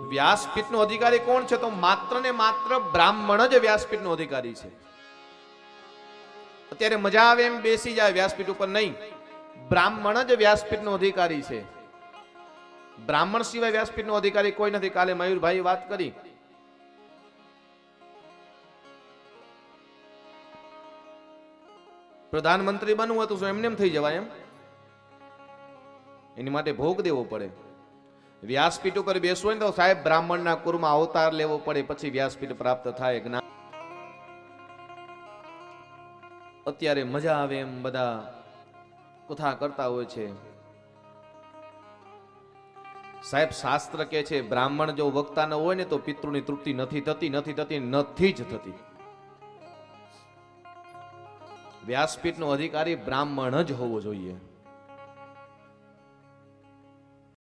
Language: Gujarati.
વ્યાસપીઠનો અધિકારી કોણ છે? તો માત્ર ને માત્ર બ્રાહ્મણ જ વ્યાસપીઠનો અધિકારી છે. અત્યારે મજા આવે એમ બેસી જાય વ્યાસપીઠ ઉપર, નહીં. બ્રાહ્મણ જ વ્યાસપીઠનો અધિકારી છે. બ્રાહ્મણ સિવાય વ્યાસપીઠનો અધિકારી કોઈ નથી. કાલે મયુરભાઈ વાત કરી, પ્રધાનમંત્રી બનવું હતું, શું એમને એમ થઈ જવાય? એમ એની માટે ભોગ દેવો પડે. વ્યાસપીઠ ઉપર બેસવું હોય ને તો સાહેબ બ્રાહ્મણના કુળમાં અવતાર લેવો પડે, પછી વ્યાસપીઠ પ્રાપ્ત થાય. જ્ઞાન અત્યારે મજા આવે એમ બધા કથા કરતા હોય છે. સાહેબ શાસ્ત્ર કે છે બ્રાહ્મણ જો વક્તા ન હોય ને તો પિતૃની તૃપ્તિ નથી જ થતી. વ્યાસપીઠનો અધિકારી બ્રાહ્મણ જ હોવો જોઈએ.